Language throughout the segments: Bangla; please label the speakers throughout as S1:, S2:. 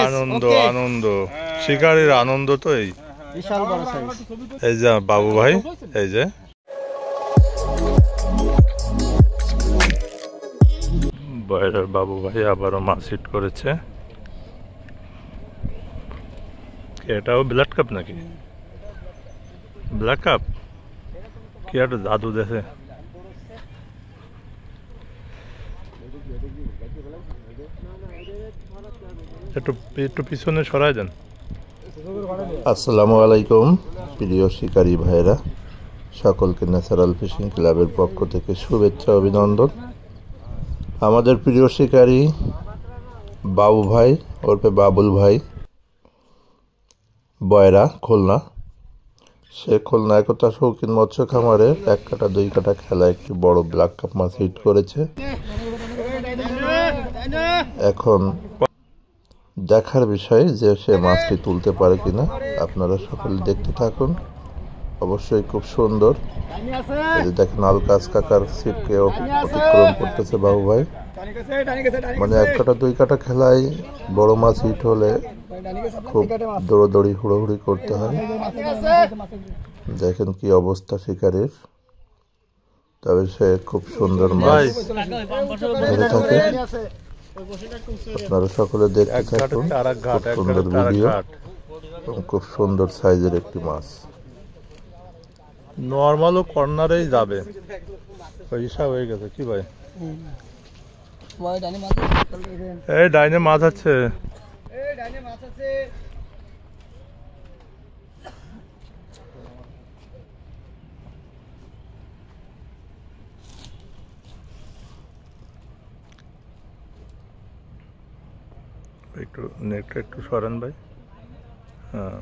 S1: আনন্দ আনন্দ শিকারের আনন্দ তো এই এই যে বাবু ভাই এই যে বাইরের বাবু ভাই আবারও মাছ হিট করেছে। এটাও ব্ল্যাক কাপ নাকি? ব্ল্যাক কাপ কি একটা জাদু দেখে। একটু পিছনে সরাই দেন।
S2: আসসালামু আলাইকুম প্রিয় শিকারী ভাইরা, সকলকে ন্যাচারাল ফিশিং ক্লাবের পক্ষ থেকে শুভেচ্ছা অভিনন্দন। আমাদের প্রিয় শিকারী বাবু ভাই ওরফে বাবুল ভাই বয়রা খুলনা, সে খুলনা একতা শৌখিন মৎস্য খামারে 1 কাটা 2 কাটা খেলা একটি বড় ব্ল্যাক কাপ মাছ হিট করেছে। এখন দেখার বিষয় যে সে মাছটি তুলতে পারে কিনা, আপনারা সকলে দেখতে থাকুন। অবশ্যই খুব সুন্দর। দেখেন আলকাস কাকার ছিপকে অতিক্রম করতেছে বাবু ভাই। মানে 1 কাটা 2 কাটা খেলায় বড় মাছ হিট হলে খুব দৌড়াদৌড়ি হুড়োহুড়ি করতে হয়। দেখেন কি অবস্থা শিকারের, তবে সে খুব সুন্দর মাছ ধরে থাকে। আপনারা সকলে দেখতে থাকুন, খুব সুন্দর ভিডিও এবং খুব সুন্দর সাইজের একটি মাছ।
S1: নর্মালও কর্নারেই যাবে, হিসাব হয়ে গেছে কি ভাই? এই ডাইনে মাছ আছে। একটু নেটটা একটু সরেন ভাই। হ্যাঁ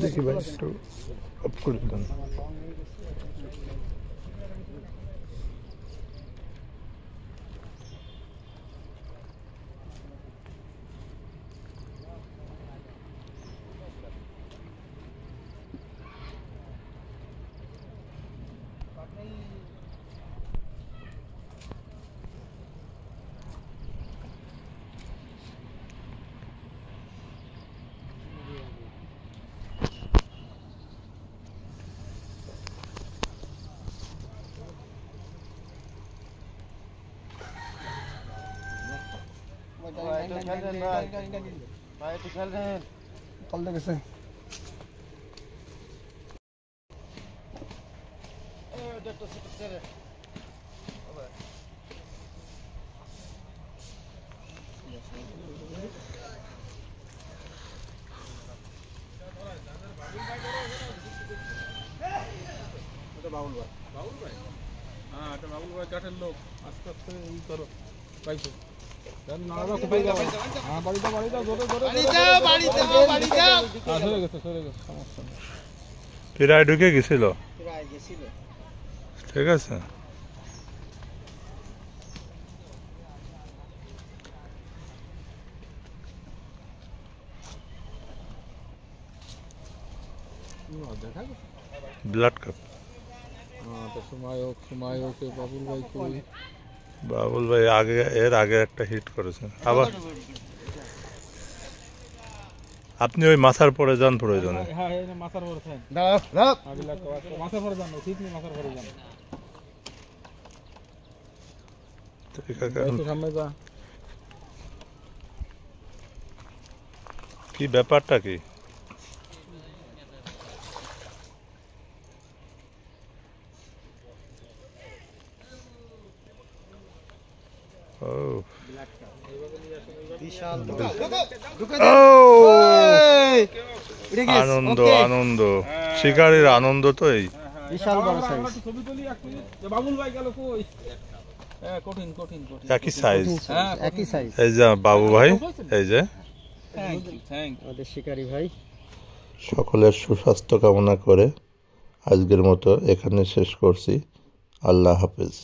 S1: দেখি ভাই একটু অফ করে দেন। বাবুল ভাই, হ্যাঁ এটা বাবুল ভাই কাঠের লোক। আস্তে আস্তে এই করো পাইছো। প্রায় ঢুকে গেছিল, ঠিক আছে। ব্লাড কাপ বাবুল ভাই আগে এর আগে একটা হিট করেছেন। আবার আপনি ওই মাথার পরে যান প্রয়োজনে। কি ব্যাপারটা কি? ও
S3: বিশাল
S1: আনন্দ আনন্দ শিকারের আনন্দ তো এই
S3: বিশাল বড় সাইজ
S1: একই সাইজ
S3: একই সাইজ
S1: এই যে বাবু ভাই এই যে
S3: আমাদের শিকারী ভাই।
S2: সকলের সুস্বাস্থ্য কামনা করে আজকের মতো এখানে শেষ করছি। আল্লাহ হাফেজ।